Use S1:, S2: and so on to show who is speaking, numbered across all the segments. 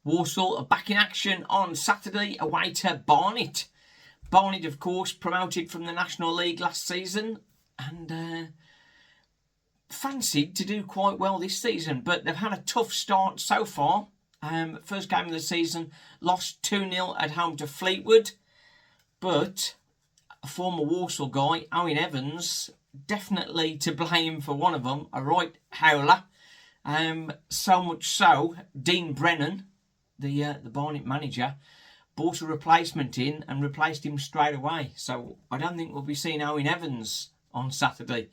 S1: Walsall are back in action on Saturday away to Barnet. Barnet, of course, promoted from the National League last season and fancied to do quite well this season, but they've had a tough start so far. First game of the season, lost 2-0 at home to Fleetwood, but a former Walsall guy, Owen Evans, definitely to blame for one of them, a right howler. So much so, Dean Brennan, the Barnet manager, brought a replacement in and replaced him straight away. So I don't think we'll be seeing Owen Evans on Saturday.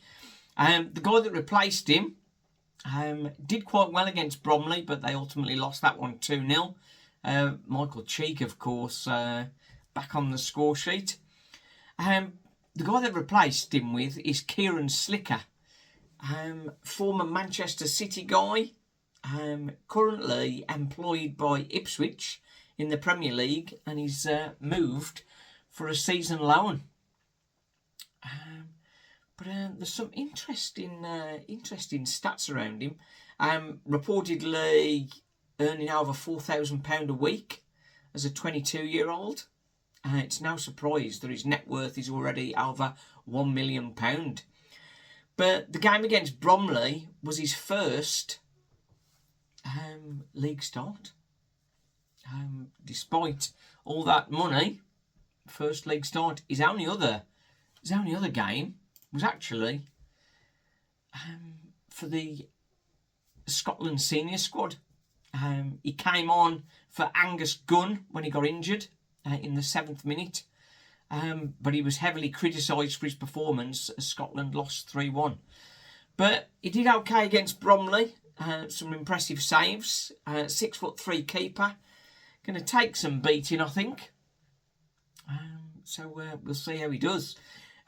S1: The guy that replaced him did quite well against Bromley, but they ultimately lost that one 2-0. Michael Cheek, of course, back on the score sheet. The guy that replaced him with is Kieran Slicker, former Manchester City guy, currently employed by Ipswich in the Premier League, and he's moved for a season loan. But there's some interesting stats around him. Reportedly earning over £4,000 a week as a 22-year-old. It's no surprise that his net worth is already over £1 million. But the game against Bromley was his first league start. Despite all that money, first league start. His only other game was actually for the Scotland senior squad. He came on for Angus Gunn when he got injured in the 7th minute, but he was heavily criticised for his performance as Scotland lost 3-1. But he did okay against Bromley. Some impressive saves. 6'3" keeper. Going to take some beating, I think. So we'll see how he does.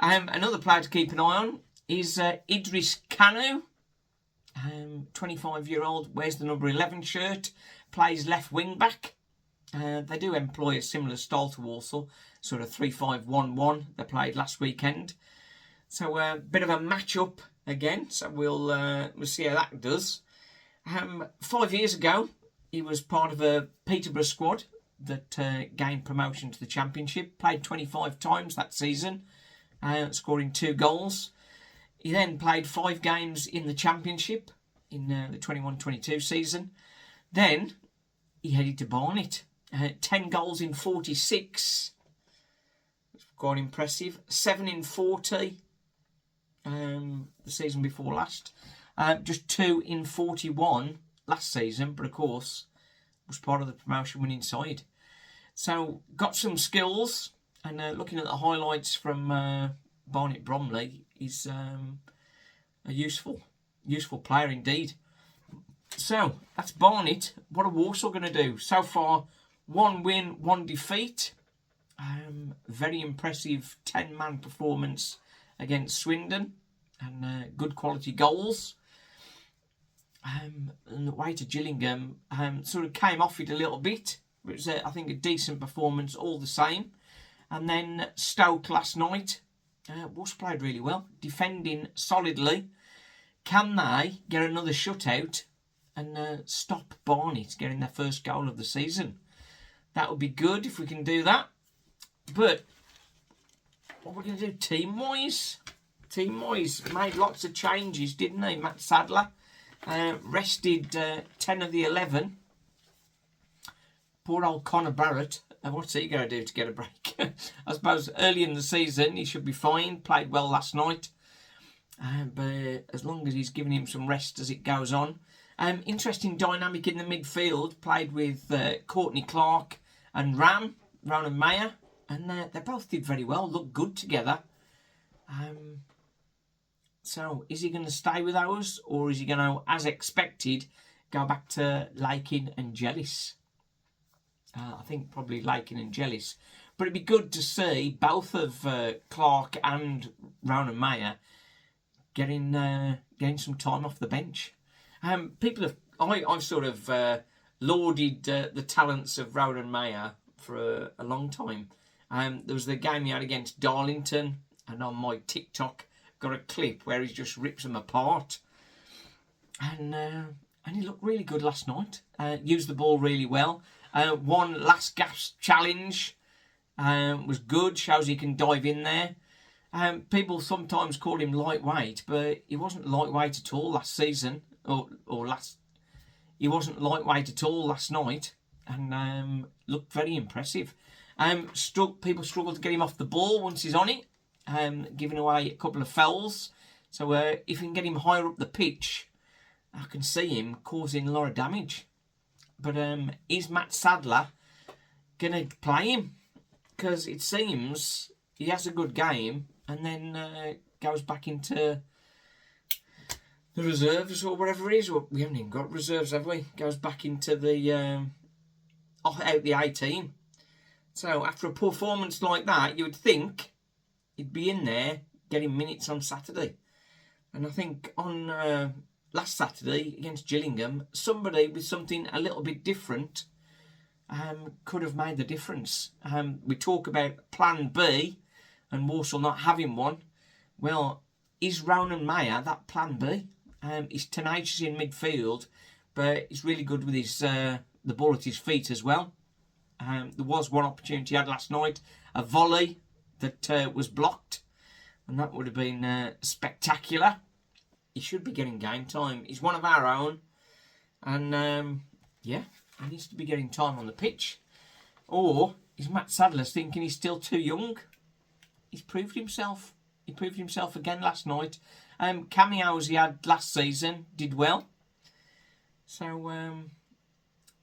S1: Another player to keep an eye on is Idris Kanu. 25-year-old, wears the number 11 shirt, plays left wing back. They do employ a similar style to Walsall, sort of 3-5-1-1 they played last weekend. So a bit of a match-up again, so we'll see how that does. 5 years ago, he was part of a Peterborough squad that gained promotion to the Championship, played 25 times that season, scoring 2 goals. He then played 5 games in the Championship in the 21-22 season. Then he headed to Barnet. 10 goals in 46. It's quite impressive. 7 in 40 the season before last. Just 2 in 41 last season, but of course was part of the promotion winning side. So got some skills, and looking at the highlights from Barnet Bromley, he's a useful player indeed. So that's Barnet. What are Walsall going to do? So far, 1 win, 1 defeat. Very impressive 10-man performance against Swindon, and good quality goals. And the way to Gillingham sort of came off it a little bit. It was, I think, a decent performance all the same. And then Stoke last night, Walsall played really well, defending solidly. Can they get another shutout and stop Barnet getting their first goal of the season? That would be good if we can do that. But what we're going to do team-wise? Team-wise, made lots of changes, didn't they? Matt Sadler rested 10 of the 11. Poor old Connor Barrett. What's he going to do to get a break? I suppose early in the season he should be fine. Played well last night. But as long as he's giving him some rest as it goes on. Interesting dynamic in the midfield. Played with Courtney Clark and Ronan Mayer. And they both did very well. Looked good together. So is he going to stay with ours? Or is he going to, as expected, go back to Lakin and Jellis? I think probably Lakin and Jellis. But it'd be good to see both of Clark and Ronan Mayer getting some time off the bench. I've sort of lauded the talents of Ronan Mayer for a long time. There was the game he had against Darlington, and on my TikTok got a clip where he just rips them apart. And and he looked really good last night. Used the ball really well. One last gasp challenge was good. Shows he can dive in there. People sometimes call him lightweight, but he wasn't lightweight at all last season. He wasn't lightweight at all last night, and looked very impressive. People struggle to get him off the ball once he's on it, giving away a couple of fouls. So if you can get him higher up the pitch, I can see him causing a lot of damage. But is Matt Sadler going to play him? Because it seems he has a good game and then goes back into the reserves or whatever it is. Well, we haven't even got reserves, have we? Goes back into the out the 18. So after a performance like that, you would think he'd be in there getting minutes on Saturday. And I think on last Saturday against Gillingham, somebody with something a little bit different could have made the difference. We talk about Plan B and Walsall not having one. Well, is Ronan Mayer that Plan B? He's tenacious in midfield, but he's really good with his the ball at his feet as well. There was one opportunity he had last night, a volley that was blocked, and that would have been spectacular. He should be getting game time. He's one of our own, and yeah, he needs to be getting time on the pitch. Or is Matt Sadler thinking he's still too young? He's proved himself. He proved himself again last night. Cameos he had last season did well. So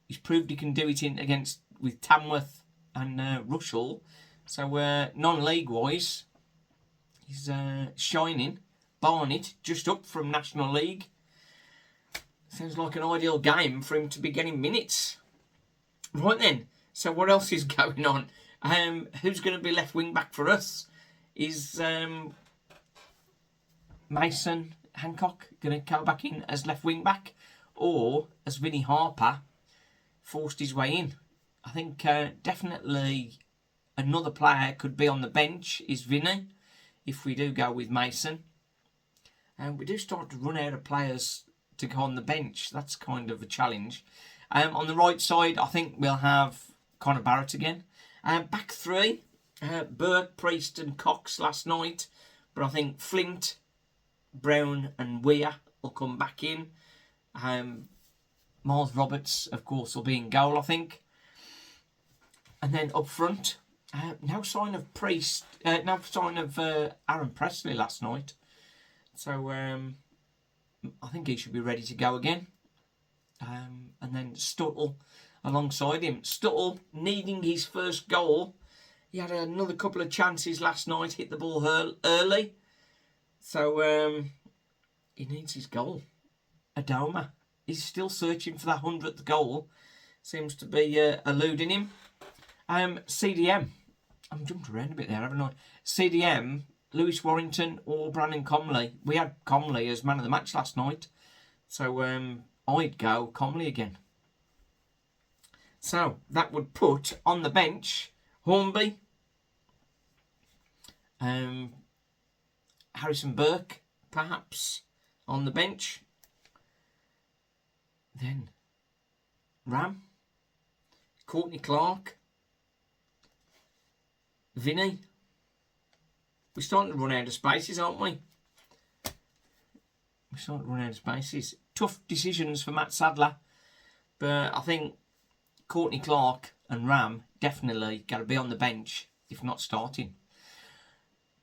S1: he's proved he can do it with Tamworth and Rushall. So non-league wise, he's shining. Barnet just up from National League. Sounds like an ideal game for him to be getting minutes. Right then, so what else is going on? Who's going to be left wing back for us? Is Mason Hancock going to come back in as left wing back, or as Vinnie Harper forced his way in? I think definitely another player could be on the bench is Vinnie, if we do go with Mason. And we do start to run out of players to go on the bench. That's kind of a challenge. On the right side, I think we'll have Connor Barrett again. Back three, Burke, Priest and Cox last night. But I think Flint, Brown and Weir will come back in. Miles Roberts, of course, will be in goal, I think. And then up front, no sign of Priest, no sign of Aaron Presley last night. So I think he should be ready to go again. And then Stuttle alongside him. Stuttle needing his first goal. He had another couple of chances last night, hit the ball early. So he needs his goal. Adoma, he's still searching for that 100th goal. Seems to be eluding him. CDM. I'm jumped around a bit there, haven't I? CDM, Lewis Warrington or Brandon Comley. We had Comley as man of the match last night. So I'd go Comley again. So that would put on the bench Hornby, Harrison Burke, perhaps, on the bench. Then Ram, Courtney Clark, Vinny. We're starting to run out of spaces, aren't we? We're starting to run out of spaces. Tough decisions for Matt Sadler. But I think Courtney Clark and Ram definitely got to be on the bench, if not starting.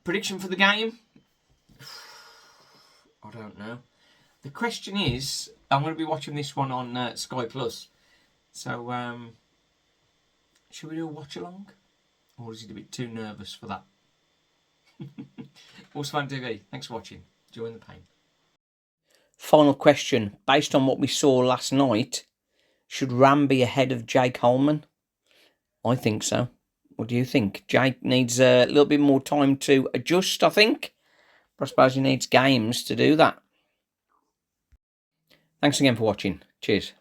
S1: Prediction for the game? I don't know. The question is, I'm going to be watching this one on Sky Plus. So, should we do a watch along? Or is it a bit too nervous for that? Walsall TV, thanks for watching. Enjoying the pain. Final question. Based on what we saw last night, should Ram be ahead of Jake Holman? I think so. What do you think? Jake needs a little bit more time to adjust, I think. But I suppose he needs games to do that. Thanks again for watching. Cheers.